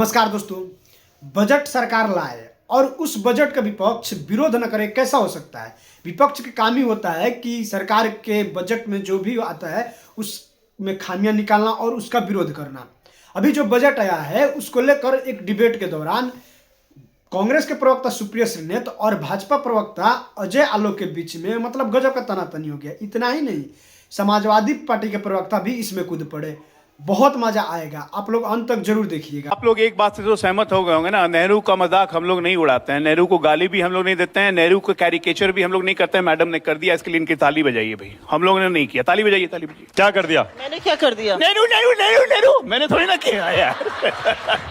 नमस्कार दोस्तों। बजट सरकार लाए और उस बजट का विपक्ष विरोध न करे, कैसा हो सकता है? विपक्ष का काम ही होता है कि सरकार के बजट में जो भी आता है उसमें खामियां निकालना और उसका विरोध करना। अभी जो बजट आया है उसको लेकर एक डिबेट के दौरान कांग्रेस के प्रवक्ता सुप्रिया श्रीनेत और भाजपा प्रवक्ता अजय आलोक के बीच में मतलब गजब का तनातनी हो गया। इतना ही नहीं, समाजवादी पार्टी के प्रवक्ता भी इसमें कूद पड़े। बहुत मजा आएगा, आप लोग अंत तक जरूर देखिएगा। आप लोग एक बात से तो सहमत हो गए होंगे ना, नेहरू का मजाक हम लोग नहीं उड़ाते हैं, नेहरू को गाली भी हम लोग नहीं देते हैं, नेहरू को कैरिकेचर भी हम लोग नहीं करते हैं। मैडम ने कर दिया, इसके लिए इनकी ताली बजाइए भाई। हम लोगों ने नहीं किया, ताली बजाइए, ताली बजाइए। क्या कर दिया? मैंने क्या कर दिया? नेहरू नेहरू नेहरू नेहरू मैंने थोड़ी ना किया यार।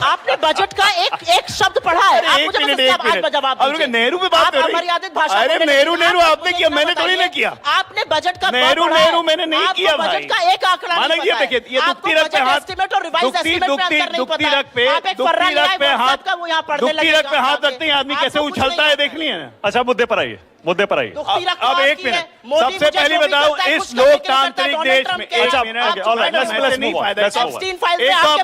आपने बजट का एक शब्द पढ़ा है। आप मुझे जवाब दीजिए। नेहरू पे बात कर रही अमर्यादित भाषा। अरे नेहरू नेहरू आपने किया, मैंने थोड़ी ना किया। आपने बजट का नेहरू नेहरू मैंने नहीं किया भाई। बजट का एक आंकड़ा नहीं पता है। देखिए, ये दुखती रख पे हाथ, दुखती रख पे हाथ रखते हैं आदमी कैसे उछलता है, देख लिया ना। अच्छा, मुद्दे पर आइए, मुद्दे पर आइए। अब एक मिनट, सबसे पहले बताओ इस लोकतांत्रिक देश में एक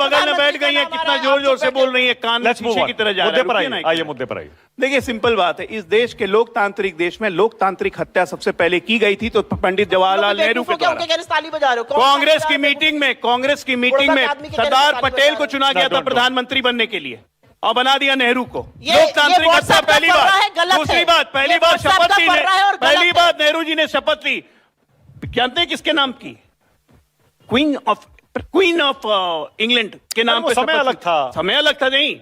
बगल में बैठ गई है, कितना जोर जोर से बोल रही है, कान शीशे की तरह जा रहा है। आइए मुद्दे पर आइए। देखिए, सिंपल बात है, इस देश के लोकतांत्रिक देश में लोकतांत्रिक हत्या सबसे पहले की गई थी तो पंडित जवाहरलाल नेहरू के द्वारा। कांग्रेस की मीटिंग में सरदार पटेल को चुना गया था प्रधानमंत्री बनने के लिए और बना दिया नेहरू को। लोकतांत्रिक हत्या पहली बात। दूसरी बात, पहली बार शपथ ली, पहली बार नेहरू जी ने शपथ ली, जानते हैं किसके नाम की? क्वीन ऑफ इंग्लैंड के नाम पे। समय अलग था, समय अलग था। नहीं,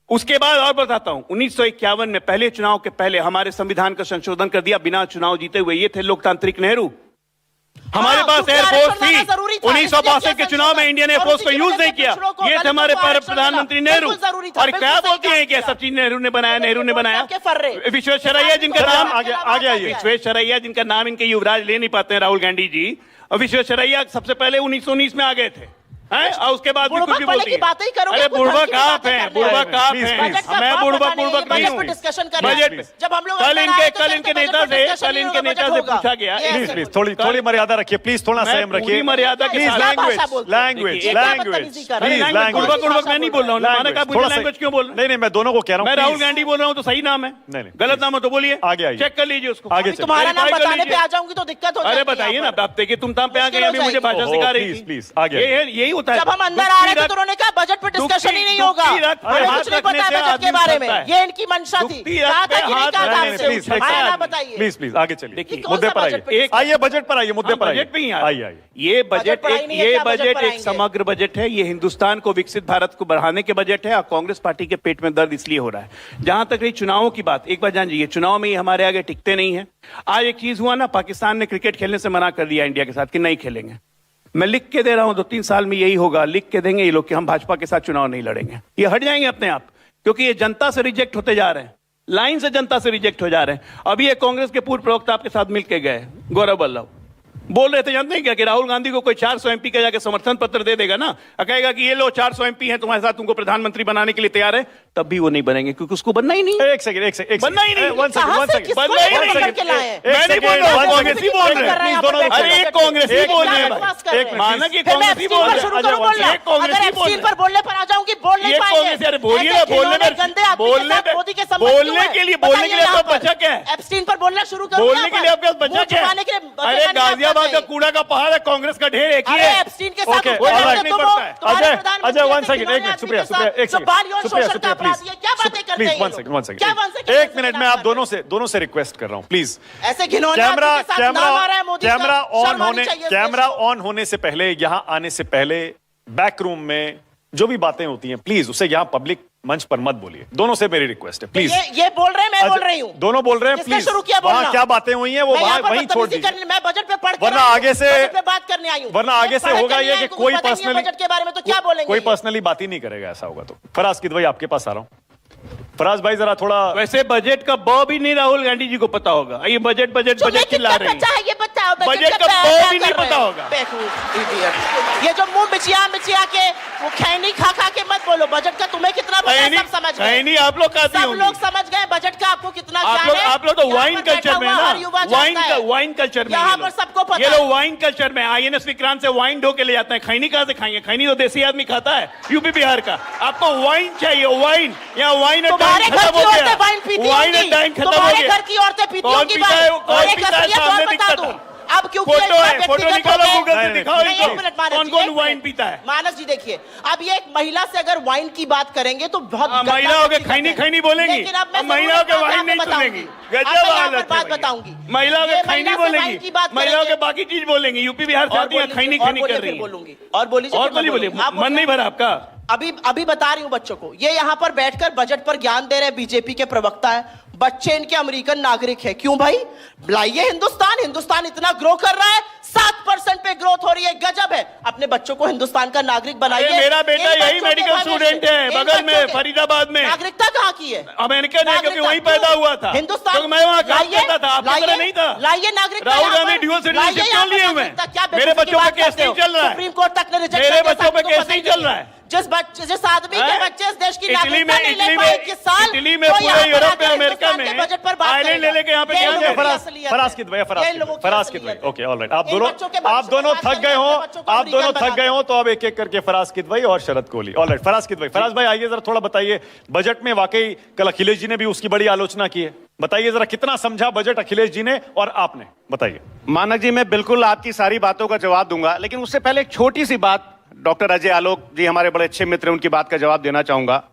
उसके बाद और बताता हूं, 1951 में पहले चुनाव के पहले हमारे संविधान का संशोधन कर दिया बिना चुनाव जीते हुए। ये थे लोकतांत्रिक नेहरू। हमारे पास एयरफोर्स थी, 1962 के चुनाव में इंडियन एयरफोर्स को यूज नहीं किया। ये थे हमारे प्रधानमंत्री नेहरू। और क्या बोलती हैं कि सब चीज नेहरू ने बनाया, नेहरू ने बनाया। विश्वेश्वरैया जिनका नाम आगे आइए, विश्वेश्वरैया जिनका नाम इनके युवराज ले नहीं पाते हैं, राहुल गांधी जी। और विश्वेश्वरैया सबसे पहले 1919 में आ गए थे हैं, और उसके बाद भी कुछ भी बोलती है। अरे बुढ़वा काप है, बुढ़वा काप है। मैं बुढ़वा नहीं हूँ। बजट जब हम लोग कल इनके नेता से पूछा गया, प्लीज थोड़ी मर्यादा रखिए, प्लीज थोड़ा संयम रखिए। मर्यादा के लैंग्वेज बुढ़वा मैं नहीं बोल रहा हूँ। लैंग्वेज क्यों बोल? नहीं, मैं दोनों को कह रहा हूँ। मैं राहुल गांधी बोल रहा हूँ तो सही नाम है, गलत नाम हो तो बोलिए। आगे आइए, चेक कर लीजिए उसको। आगे तुम्हारा नाम बताने पे आ जाऊंगी तो दिक्कत हो जाएगी। अरे बताइए ना, आप देखिए तुम पे आ गए, अभी मुझे भाषा सिखा रही थी। प्लीज आगे। यही होता है। जब हम अंदर आ रहे थे तो उन्होंने कहा बजट पे डिस्कशन ही नहीं होगा, हमें कुछ नहीं पता है बजट के बारे में। ये इनकी मंशा थी। प्लीज आगे चलिए, मुद्दे पर आइए। आइए बजट पर आइए, मुद्दे पर आइए। ये बजट एक समग्र बजट है। ये हिंदुस्तान को, विकसित भारत को बढ़ाने के बजट है। और कांग्रेस पार्टी के पेट में दर्द इसलिए हो रहा है। जहां तक रही चुनावों की बात, एक बार जान लीजिए, चुनाव में हमारे आगे टिकते नहीं है। आज एक चीज हुआ ना, पाकिस्तान ने क्रिकेट खेलने से मना कर दिया इंडिया के साथ कि नहीं खेलेंगे। मैं लिख के दे रहा हूं, 2-3 साल में यही होगा। लिख के देंगे ये लोग कि हम भाजपा के साथ चुनाव नहीं लड़ेंगे। ये हट जाएंगे अपने आप, क्योंकि ये जनता से रिजेक्ट होते जा रहे हैं, लाइन से जनता से रिजेक्ट हो जा रहे हैं। अभी ये कांग्रेस के पूर्व प्रवक्ता आपके साथ मिलकर गए, गौरव वल्लभ, बोल रहे थे, जानते हैं क्या, कि राहुल गांधी को कोई 400 एमपी का जाकर समर्थन पत्र दे देगा ना, कहेगा कि ये लो 400 एमपी हैं तुम्हारे साथ, तुमको प्रधानमंत्री बनाने के लिए तैयार है, तब भी वो नहीं बनेंगे, क्योंकि उसको बनना ही नहीं। एक सेकंड बनना ही नहीं। वन सेकंड मैं नहीं बोल रहा हूं, कांग्रेस ही बोल रहे हैं। अरे एक कांग्रेस ही बोल रहे हैं, एक माना कि कांग्रेस ही बोल रहे हैं। एक कांग्रेस ही बोल रहे हैं। पर बोलने पर आ जाऊंगी, बोल नहीं पाएंगे। अरे बोलिए ना, बोलने के लिए तो बचा क्या है? एप्स्टीन पर बोलना शुरू करो। बोलने के लिए आपके पास बचा क्या है? अरे गाजियाबाद का कूड़ा का पहाड़ है, कांग्रेस का ढेर एक ही है। एप्स्टीन के साथ अजय वन सेकंड, एक मिनट, सुप्रिया एक सेकंड, प्लीज एक मिनट में आप दोनों से रिक्वेस्ट कर रहा हूं, प्लीज। ऐसे कैमरा ऑन होने से पहले, यहां आने से पहले, बैक रूम में जो भी बातें होती हैं, प्लीज उसे यहां पब्लिक मंच पर मत बोलिए। दोनों से मेरी रिक्वेस्ट है, प्लीज। ये बोल रहे हैं, मैं बोल रही हूं। दोनों बोल रहे हैं, प्लीज। शुरू किया बोलना। वहां क्या बातें हुई हैं वो वहीं छोड़ दीजिए। मैं बजट पे पढ़ के, वरना आगे से बात करने आई हूं। वरना आगे से होगा ये कि कोई पर्सनली बजट के बारे में तो क्या बोलेंगे, कोई पर्सनली बात ही नहीं करेगा। ऐसा होगा तो फराज किदवई आपके पास आ रहा हूं। फराज भाई जरा थोड़ा, वैसे बजट का ब भी नहीं राहुल गांधी जी को पता होगा। ये बजट चिल्ला रहे हैं। ये बच्चा बजट का भाव भी नहीं पता होगा। ये जो मुंह मिचिया के वो खैनी खा के मत बोलो, बजट का तुम्हें कितना पता है सब समझ गए। खैनी आप लोग खाते सब लोग समझ गए बजट का आपको कितना ज्ञान है। आप लोग तो वाइन कल्चर में ना, वाइन कल्चर में यहाँ पर सबको पता ये लोग वाइन कल्चर में आईएनएस विक्रांत से वाइन ढो के ले जाते हैं। खैनी कहाँ से खाएंगे? खैनी तो देसी आदमी खाता है यूपी बिहार का। आपको वाइन चाहिए, वाइन। यहाँ वाइन एंड डाइन खत्म हो गया, वाइन एंड डाइन खत्म हो गया। घर की औरतें पीती कौन पीता है? कौन पीता है? सामने दिखता था। अब क्योंकि फोटो है, फोटो निकालो गूगल से, दिखाओ एक मिनट मानस कौन जी, कौन एक वाइन मिनट। पीता है। मानस जी देखिए, अब ये एक महिला से अगर वाइन की बात करेंगे तो बहुत महिलाओं के खैनी खैनी बोलेंगी, लेकिन अब मैं महिलाओं के वाइन नहीं सुनेंगी। गजब हालत बात है। बताऊंगी, महिलाओं के खैनी बोलेंगी, महिलाओं के के बाकी चीज बोलेंगी। यूपी बिहार से आती है, खैनी खैनी कर रही है। बोलूंगी और बोलिए और बोलिए, मन नहीं भरा आपका? अभी बता रही हूं बच्चों को, ये यहाँ पर बैठकर बजट पर ज्ञान दे रहे हैं बीजेपी के प्रवक्ता है। बच्चे इनके अमेरिकन नागरिक है, क्यों भाई? लाइए हिंदुस्तान इतना ग्रो कर रहा है, 7% पे ग्रोथ हो रही है, गजब है। अपने बच्चों को हिंदुस्तान का नागरिक बनाइए। मेरा बेटा यही मेडिकल स्टूडेंट है, बगल में फरीदाबाद में। नागरिकता कहाँ की है? अमेरिकन है, क्योंकि वहीं पैदा हुआ था। हिंदुस्तान मैं वहाँ काम करता था, आपकी तरह नहीं था। लाइए नागरिकता। राहुल गांधी ड्यूअल सिटीजनशिप क्यों लिए हुए? मेरे बच्चों पे केस नहीं चल रहा है, सुप्रीम कोर्ट तक ने रिजेक्ट मेरे बच्चों पे केस नहीं चल रहा है। जिस आदमी के बच्चे इस देश की इटली में, नागरिकता नहीं ले पाए 21 साल, इटली में, पूरे यूरोप में, अमेरिका में बजट पर बात आयरलैंड ले लेके यहाँ पे क्या है? फराज किद भाई, फराज किद भाई, ओके ऑलराइट। आप दोनों थक गए हो, तो अब एक एक करके फराज किद भाई और शरद कोहली। ऑलराइट, फराज किद भाई, फराज भाई आइए जरा थोड़ा बताइए, बजट में वाकई कल अखिलेश जी ने भी उसकी बड़ी आलोचना की है, बताइए जरा कितना समझा बजट अखिलेश जी ने और आपने, बताइए। मानक जी, मैं बिल्कुल आपकी सारी बातों का जवाब दूंगा, लेकिन उससे पहले एक छोटी सी बात डॉक्टर अजय आलोक जी हमारे बड़े अच्छे मित्र हैं, उनकी बात का जवाब देना चाहूंगा।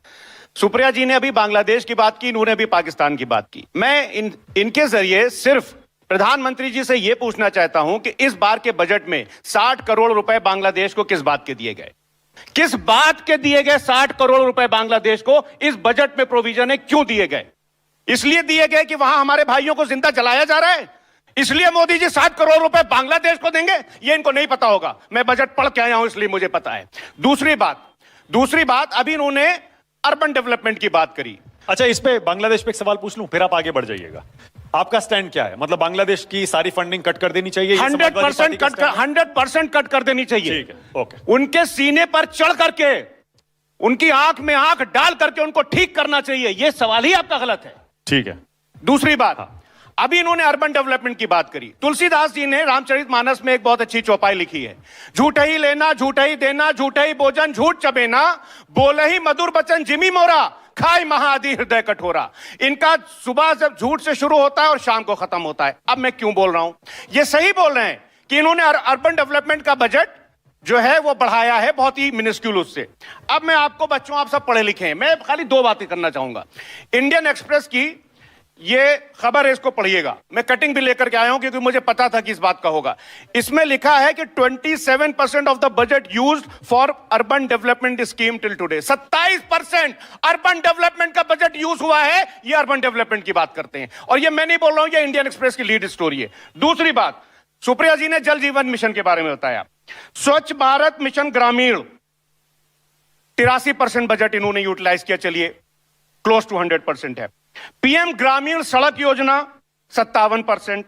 सुप्रिया जी ने अभी बांग्लादेश की बात की, इन्होंने अभी पाकिस्तान की बात की। मैं इनके जरिए सिर्फ प्रधानमंत्री जी से यह पूछना चाहता हूं कि इस बार के बजट में 60 करोड़ रुपए बांग्लादेश को किस बात के दिए गए? किस बात के दिए गए 60 करोड़ रुपए बांग्लादेश को? इस बजट में प्रोविजन है, क्यों दिए गए? इसलिए दिए गए कि वहां हमारे भाइयों को जिंदा जलाया जा रहा है, इसलिए मोदी जी 60 करोड़ रुपए बांग्लादेश को देंगे? ये इनको नहीं पता होगा, मैं बजट पढ़ के आया हूं इसलिए मुझे पता है। दूसरी बात अभी इन्होंने अर्बन डेवलपमेंट की बात करी। अच्छा, इस पे बांग्लादेश पे एक सवाल पूछ लूं, फिर आप आगे बढ़ जाइएगा। आपका स्टैंड क्या है? मतलब बांग्लादेश की सारी फंडिंग कट कर देनी चाहिए? 100% कट कर देनी चाहिए। ठीक है, ओके। उनके सीने पर चढ़ करके, उनकी आंख में आंख डाल करके उनको ठीक करना चाहिए। यह सवाल ही आपका गलत है। ठीक है। दूसरी बात, अभी इन्होंने अर्बन डेवलपमेंट की बात करी। तुलसीदास जी ने रामचरितमानस में एक बहुत अच्छी चौपाई लिखी है, झूठ ही लेना, झूठ ही देना, झूठ ही भोजन, झूठ चबेना, बोले ही मधुर बचन जिमी मोरा, खाई महादि हृदय कठोरा। इनका सुबह जब झूठ से शुरू होता है और शाम को खत्म होता है। अब मैं क्यों बोल रहा हूं? ये सही बोल रहे हैं कि इन्होंने अर्बन डेवलपमेंट का बजट जो है वो बढ़ाया है बहुत ही मिनिस्क्यूल उससे। अब मैं आपको, बच्चों आप सब पढ़े लिखे हैं, मैं खाली 2 बातें करना चाहूंगा। इंडियन एक्सप्रेस की ये खबर है, इसको पढ़िएगा। मैं कटिंग भी लेकर के आया हूं क्योंकि मुझे पता था कि इस बात का होगा। इसमें लिखा है कि 27% of the budget used for urban development scheme till today. 27% urban development का बजट यूज हुआ है। ये अर्बन डेवलपमेंट की बात करते हैं, और ये मैं नहीं बोल रहा हूं, ये इंडियन एक्सप्रेस की लीड स्टोरी है। दूसरी बात, सुप्रिया जी ने जल जीवन मिशन के बारे में बताया। स्वच्छ भारत मिशन ग्रामीण 83% बजट इन्होंने यूटिलाइज किया, चलिए क्लोज टू 100% है। पीएम ग्रामीण सड़क योजना 57%।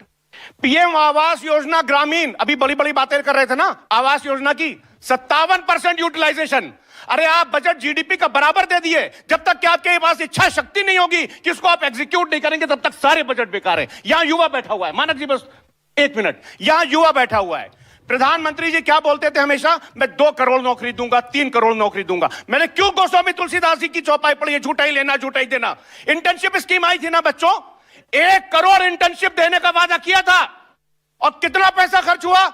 पीएम आवास योजना ग्रामीण, अभी बड़ी बड़ी बातें कर रहे थे ना आवास योजना की, 57% यूटिलाइजेशन। अरे आप बजट जीडीपी का बराबर दे दिए। जब तक कि आपके पास इच्छा शक्ति नहीं होगी कि इसको आप एग्जीक्यूट नहीं करेंगे, तब तक सारे बजट बेकार है। यहां युवा बैठा हुआ है, मानक जी बस 1 मिनट, यहां युवा बैठा हुआ है। प्रधानमंत्री जी क्या बोलते थे हमेशा? मैं 2 करोड़ नौकरी दूंगा, 3 करोड़ नौकरी दूंगा। मैंने क्यों गोस्वामी तुलसीदास जी की चौपाई पढ़ी है, झूठा ही लेना झूठा ही देना। इंटर्नशिप स्कीम आई थी ना बच्चों, 1 करोड़ इंटर्नशिप देने का वादा किया था, और कितना पैसा खर्च हुआ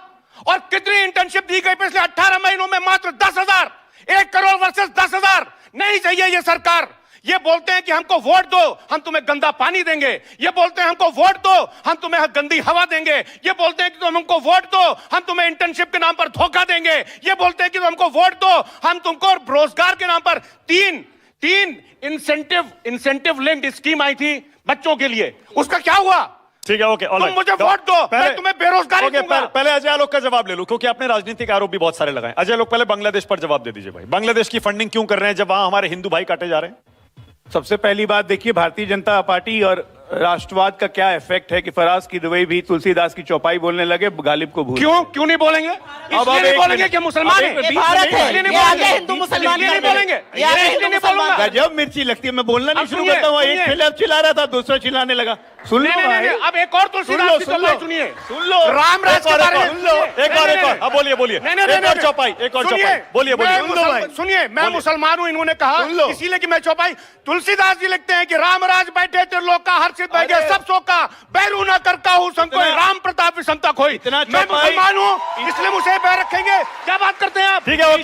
और कितनी इंटर्नशिप दी गई पिछले 18 महीनों में? मात्र 10,000। 1 करोड़ वर्सेस 10,000। नहीं चाहिए ये सरकार। ये बोलते हैं कि हमको वोट दो, हम तुम्हें गंदा पानी देंगे। ये बोलते हैं हमको वोट दो, हम तुम्हें गंदी हवा देंगे। ये बोलते हैं कि तुम हमको वोट दो, हम तुम्हें इंटर्नशिप के नाम पर धोखा देंगे। ये बोलते हैं कि तुम हमको वोट दो, हम तुमको रोजगार के नाम पर तीन इंसेंटिव लिंक्ड स्कीम आई थी बच्चों के लिए, उसका क्या हुआ? ठीक है, ओके, तुम मुझे वोट दो, मैं तुम्हें बेरोजगारी दूंगा। पहले अजय आलोक का जवाब ले लो, क्योंकि आपने राजनीतिक आरोप भी बहुत सारे लगाए। अजय आलोक, पहले बांग्लादेश पर जवाब दे दीजिए भाई। बांग्लादेश की फंडिंग क्यों कर रहे हैं जब वहां हमारे हिंदू भाई काटे जा रहे हैं? सबसे पहली बात देखिए, भारतीय जनता पार्टी और राष्ट्रवाद का क्या इफेक्ट है कि फराज की दुबई भी तुलसीदास की चौपाई बोलने लगे, गालिब को भूल क्यों नहीं बोलेंगे? इसलिए नहीं बोलेंगे कि मुसलमान है। ये भारत है, इसलिए नहीं ये आगे बोलेंगे। हिंदू मुसलमान इसलिए नहीं कर रहे हैं। बोलेंगे। ये आगे इसलिए हिंदू नहीं मुसलमान बोलूंगा। जब मिर्ची लगती है मैं बोलना नहीं अब शुरू सुनिए, करता हूँ। एक सुनिए। खिलाफ चिल्ला रहा था, दूसरा चिल्लाने लगा। सुन लो नहीं, भाई, अब एक और तुलसीदास की चौपाई सुनिए। सुन लो, राम राज के बारे में सुन लो, एक और अब बोलिए एक और चौपाई, एक और चौपाई, बोलिए सुनिए, मैं मुसलमान हूं, इन्होंने कहा इसीलिए कि मैं चौपाई। तुलसीदास जी लिखते हैं कि राम राज बैठे त्रिलोक का हर्षित बह गया सब शोक का, बैरू न कर काहू संकोई, राम प्रताप विषमता खोई। मैं मुसलमान हूं, इसलिए मुझे पैर रखेंगे। क्या बात करते हैं आप? ठीक है, ओके,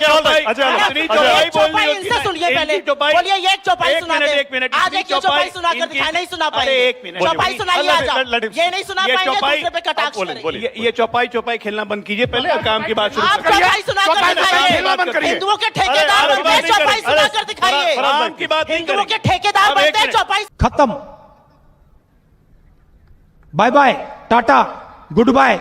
चौपाई इनसे सुनिए पहले। बोलिए ये एक चौपाई सुना दे। आज एक चौपाई सुना कर दिखाई, नहीं सुना पाएंगे। एक मिनट, चौपाई सुनाइए आज आप। ये नहीं सुना पाएंगे, दूसरे पे कटाक्ष करेंगे। ये चौपाई खेलना बंद कीजिए पहले, और काम की बात शुरू आप करिए। चौपाई सुना कर दिखाइए। हिंदुओं के ठेकेदार बनते हैं, चौपाई सुना कर दिखाइए। काम की बात नहीं हिंदुओं के करेंगे। ठेकेदार अब एक बनते हैं, मिनट। चौपाई। खत्म, bye bye, tata, good bye.